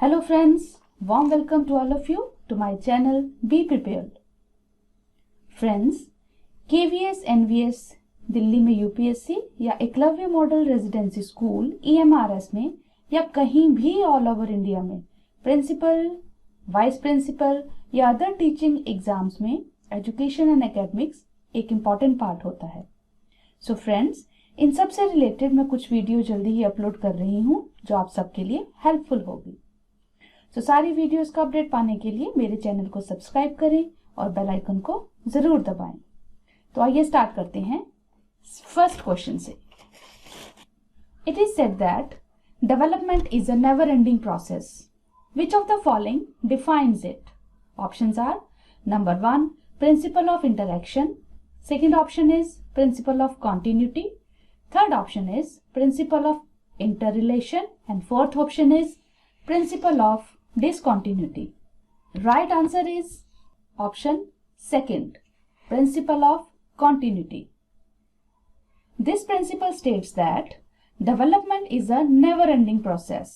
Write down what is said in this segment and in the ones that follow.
Hello friends, warm welcome to all of you to my channel Be Prepared. Friends, KVS NVS Delhi में UPSC या Eklavya model residency school EMRS में या कहीं भी all over India में principal, vice principal या other teaching exams में education and academics एक इम्पॉर्टेंट पार्ट होता है. सो फ्रेंड्स, इन सब से रिलेटेड मैं कुछ वीडियो जल्दी ही अपलोड कर रही हूँ जो आप सबके लिए हेल्पफुल होगी. तो सारी वीडियोस का अपडेट पाने के लिए मेरे चैनल को सब्सक्राइब करें और बेल आइकन को जरूर दबाएं. तो आइए स्टार्ट करते हैं फर्स्ट क्वेश्चन से. It is said that development is a never ending process. Which of the following defines it? Options are number 1 principle of interaction, second option is principle of continuity, third option is principle of interrelation and fourth option is principle of discontinuity. Right answer is option second, principle of continuity. This principle states that development is a never-ending process.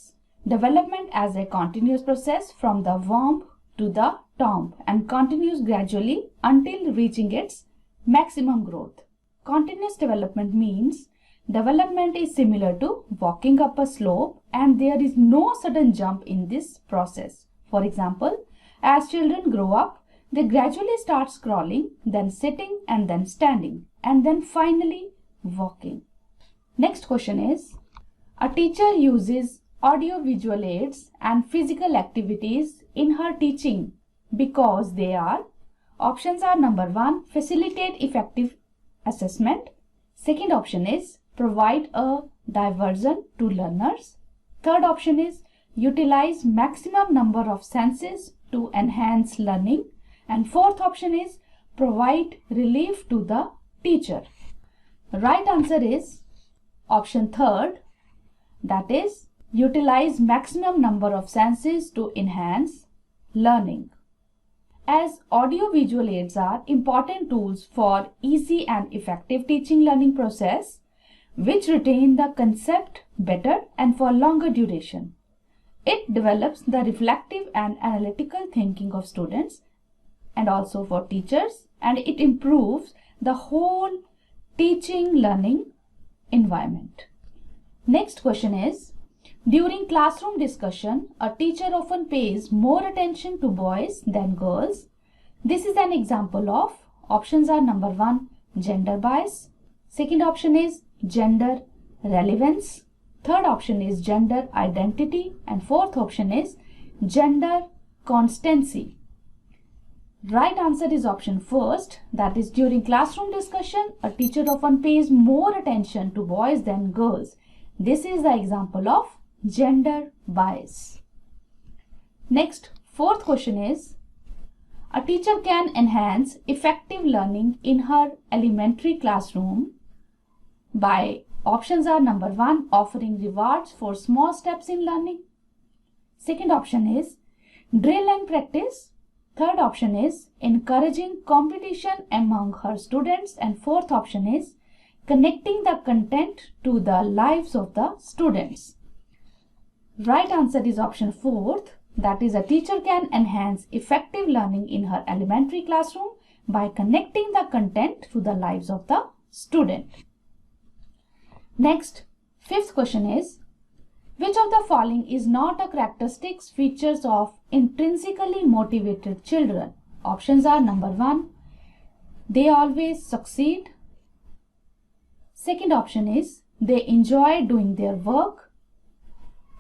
Development as a continuous process from the womb to the tomb and continues gradually until reaching its maximum growth. Continuous development means development is similar to walking up a slope and there is no sudden jump in this process. For example, as children grow up, they gradually start crawling, then sitting and then standing and then finally walking. Next question is, a teacher uses audio-visual aids and physical activities in her teaching because they are, options are number 1 facilitate effective assessment, second option is provide a diversion to learners, third option is utilize maximum number of senses to enhance learning, and fourth option is provide relief to the teacher. Right answer is option third, that is utilize maximum number of senses to enhance learning. As audio-visual aids are important tools for easy and effective teaching learning process, which retain the concept better and for longer duration. It develops the reflective and analytical thinking of students and also for teachers, and it improves the whole teaching learning environment. Next question is, during classroom discussion, a teacher often pays more attention to boys than girls. This is an example of, options are number 1 gender bias, second option is gender relevance, third option is gender identity, and fourth option is gender constancy. Right answer is option first, that is during classroom discussion a teacher often pays more attention to boys than girls. This is the example of gender bias. Next, fourth question is, a teacher can enhance effective learning in her elementary classroom by, options are number 1 offering rewards for small steps in learning, second option is drill and practice, third option is encouraging competition among her students, and fourth option is connecting the content to the lives of the students. Right answer is option fourth, that is a teacher can enhance effective learning in her elementary classroom by connecting the content to the lives of the student. Next, fifth question is, which of the following is not a characteristic features of intrinsically motivated children? Options are number 1 they always succeed, second option is they enjoy doing their work,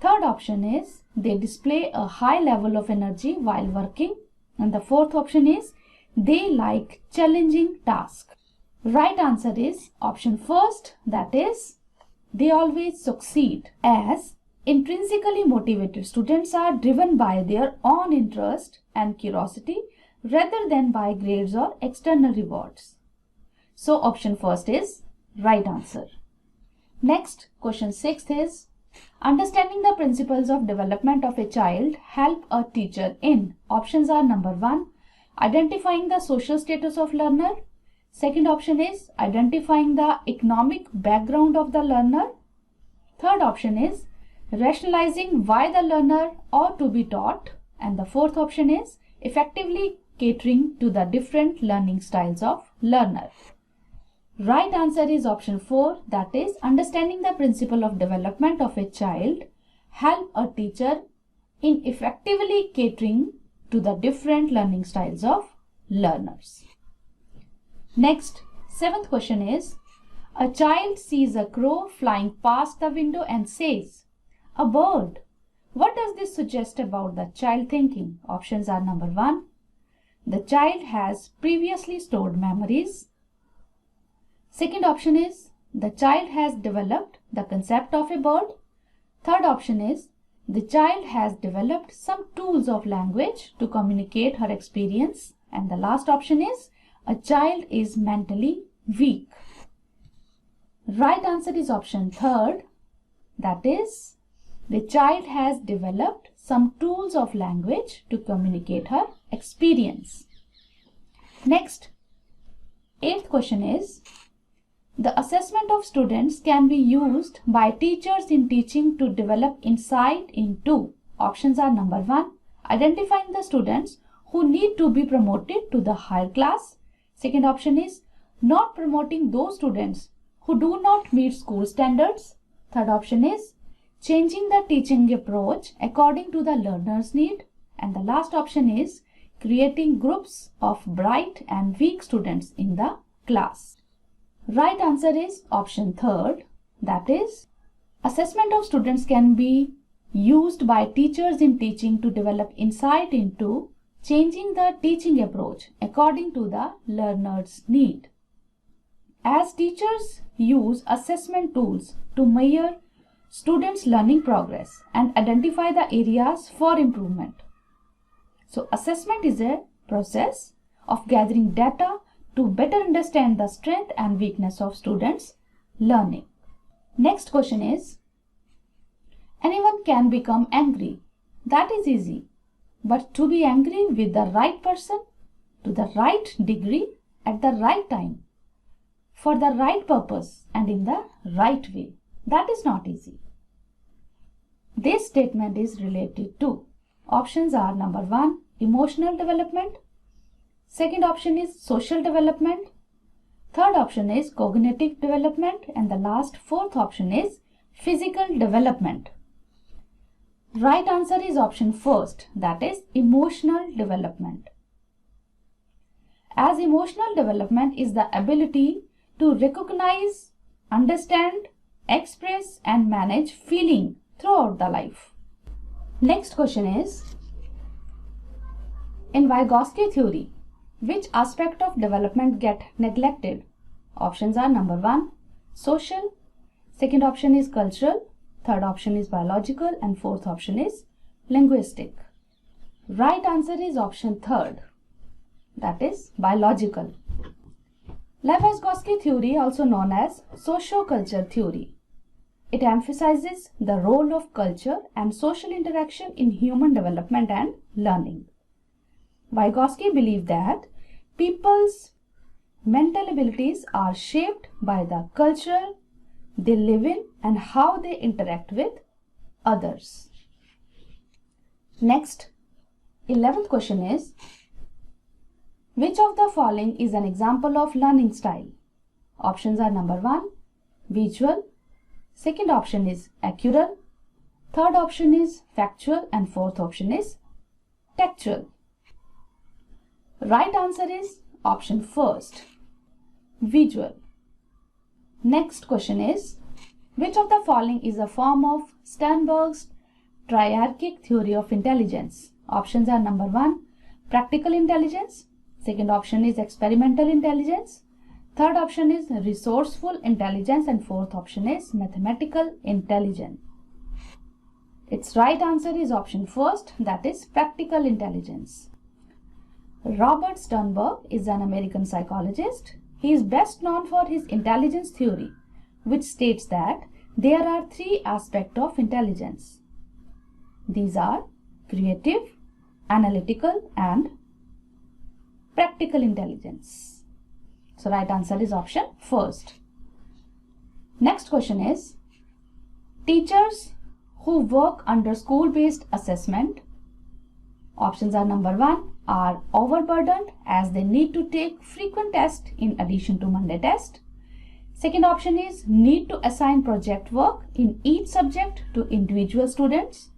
third option is they display a high level of energy while working, and the fourth option is they like challenging tasks. Right answer is option first, that is they always succeed, as intrinsically motivated students are driven by their own interest and curiosity rather than by grades or external rewards. So option first is right answer. Next, question 6 is, understanding the principles of development of a child help a teacher in, options are number 1 identifying the social status of learner, second option is identifying the economic background of the learner, third option is rationalizing why the learner ought to be taught, and the fourth option is effectively catering to the different learning styles of learner. Right answer is option 4, that is understanding the principle of development of a child help a teacher in effectively catering to the different learning styles of learners. Next, 7th question is, a child sees a crow flying past the window and says, "A bird." What does this suggest about the child thinking? Options are number 1, the child has previously stored memories. Second option is, the child has developed the concept of a bird. Third option is, the child has developed some tools of language to communicate her experience. And the last option is, a child is mentally weak. Right answer is option 3rd, that is, the child has developed some tools of language to communicate her experience. Next, 8th question is, the assessment of students can be used by teachers in teaching to develop insight into. Options are number 1, identifying the students who need to be promoted to the higher class. Second option is not promoting those students who do not meet school standards. Third option is changing the teaching approach according to the learner's need. And the last option is creating groups of bright and weak students in the class. Right answer is option 3rd, that is, assessment of students can be used by teachers in teaching to develop insight into changing the teaching approach according to the learner's need. As teachers use assessment tools to measure students' learning progress and identify the areas for improvement. So, assessment is a process of gathering data to better understand the strength and weakness of students' learning. Next question is, anyone can become angry. That is easy. But to be angry with the right person, to the right degree, at the right time, for the right purpose and in the right way, that is not easy. This statement is related to. Options are number 1, emotional development. Second option is social development. Third option is cognitive development. And the last, fourth option is physical development. Right answer is option 1st, that is emotional development. As emotional development is the ability to recognize, understand, express and manage feeling throughout the life. Next question is, in Vygotsky theory, which aspect of development get neglected? Options are number 1, social. Second option is cultural. Third option is biological. And fourth option is linguistic. Right answer is option 3rd, that is biological. Vygotsky theory, also known as socio-culture theory. It emphasizes the role of culture and social interaction in human development and learning. Vygotsky believed that people's mental abilities are shaped by the culture they live in and how they interact with others. Next, 11th question is, which of the following is an example of learning style? Options are number 1, visual. Second option is accurate. Third option is factual. And fourth option is textual. Right answer is option 1st, visual. Next question is, which of the following is a form of Sternberg's triarchic theory of intelligence? Options are number 1, practical intelligence. Second option is experimental intelligence. Third option is resourceful intelligence. And fourth option is mathematical intelligence. Its right answer is option 1st, that is practical intelligence. Robert Sternberg is an American psychologist. He is best known for his intelligence theory, which states that there are 3 aspects of intelligence. These are creative, analytical and practical intelligence. So right answer is option 1st. Next question is, teachers who work under school-based assessment. Options are number 1 are overburdened as they need to take frequent tests in addition to Monday test. Second option is need to assign project work in each subject to individual students.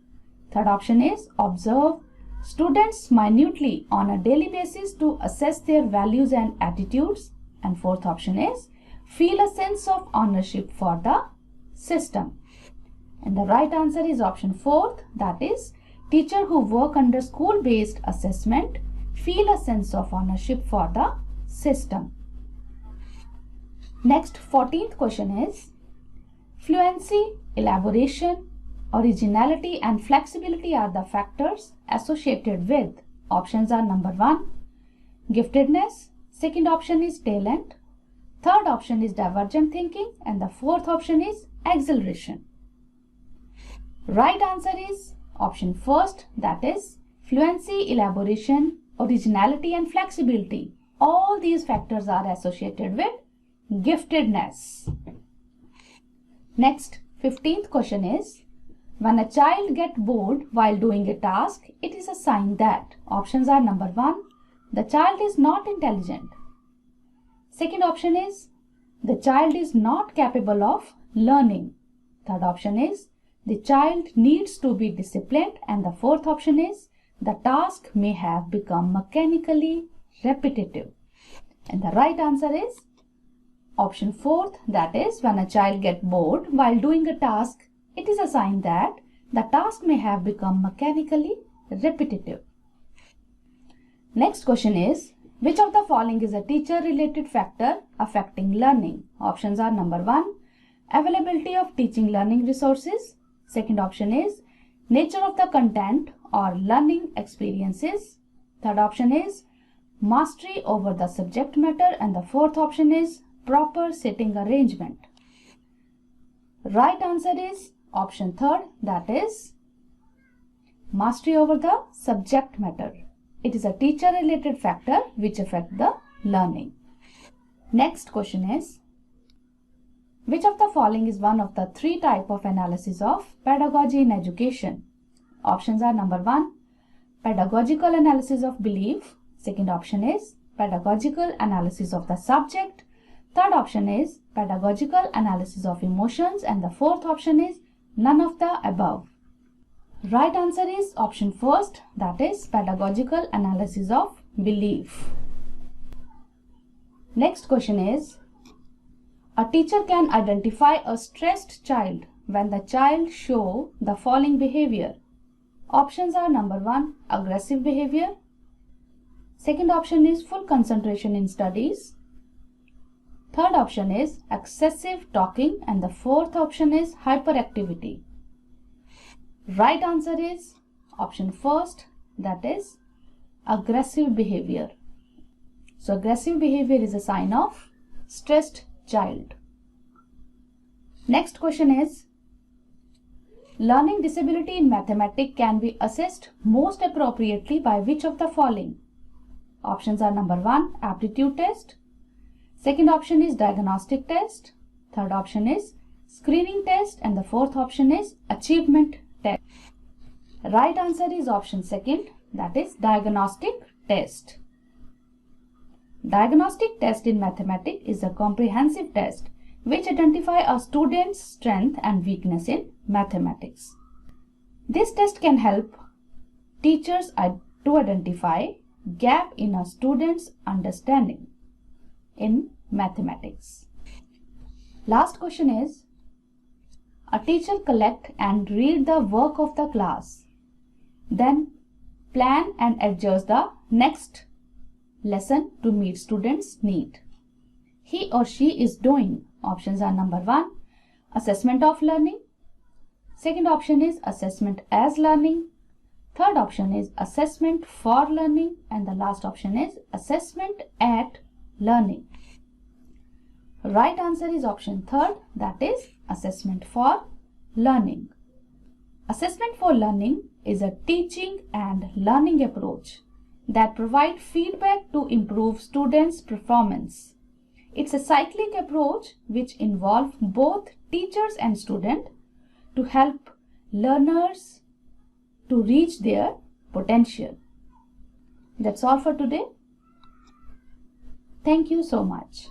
Third option is observe students minutely on a daily basis to assess their values and attitudes. And fourth option is feel a sense of ownership for the system. And the right answer is option 4, that is teacher who work under school-based assessment feel a sense of ownership for the system. Next, 14th question is fluency, elaboration, originality and flexibility are the factors associated with. Options are number 1 giftedness, second option is talent, third option is divergent thinking, and the fourth option is exhilaration. Right answer is option first, that is fluency, elaboration, originality and flexibility. All these factors are associated with giftedness. Next, 15th question is when a child gets bored while doing a task, it is a sign that. Options are number 1 the child is not intelligent. Second option is the child is not capable of learning. Third option is the child needs to be disciplined, and the fourth option is the task may have become mechanically repetitive. And the right answer is option 4, that is when a child gets bored while doing a task, it is a sign that the task may have become mechanically repetitive. Next question is which of the following is a teacher related factor affecting learning? Options are number 1 availability of teaching learning resources. Second option is nature of the content or learning experiences. Third option is mastery over the subject matter, and the fourth option is proper sitting arrangement. Right answer is option 3, that is mastery over the subject matter. It is a teacher related factor which affects the learning. Next question is which of the following is one of the 3 types of analysis of pedagogy in education? Options are number 1 pedagogical analysis of belief. Second option is pedagogical analysis of the subject. Third option is pedagogical analysis of emotions, and the fourth option is none of the above. Right answer is option 1, that is pedagogical analysis of belief. Next question is a teacher can identify a stressed child when the child show the following behavior. Options are number 1 aggressive behavior. Second option is full concentration in studies. Third option is excessive talking, and the fourth option is hyperactivity. Right answer is option 1, that is aggressive behavior. So aggressive behavior is a sign of stressed child. Next question is learning disability in mathematics can be assessed most appropriately by which of the following? Options are number 1 aptitude test. Second option is diagnostic test. Third option is screening test, and the fourth option is achievement test. Right answer is option 2, that is diagnostic test. Diagnostic test in mathematics is a comprehensive test which identifies a student's strength and weakness in mathematics. This test can help teachers to identify gap in a student's understanding in mathematics. Last question is a teacher collect and read the work of the class, then plan and adjust the next lesson to meet students' need. He or she is doing. Options are number 1 assessment of learning. Second option is assessment as learning. Third option is assessment for learning, and the last option is assessment at learning. Right answer is option 3, that is assessment for learning. Assessment for learning is a teaching and learning approach that provides feedback to improve students' performance. It's a cyclic approach which involves both teachers and students to help learners to reach their potential. That's all for today. Thank you so much.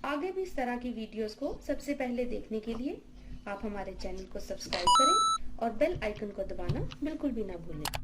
आगे भी इस तरह की videos को सबसे पहले देखने के लिए आप हमारे चैनल को सब्सक्राइब करें और बेल आइकन को दबाना बिल्कुल भी ना भूलें।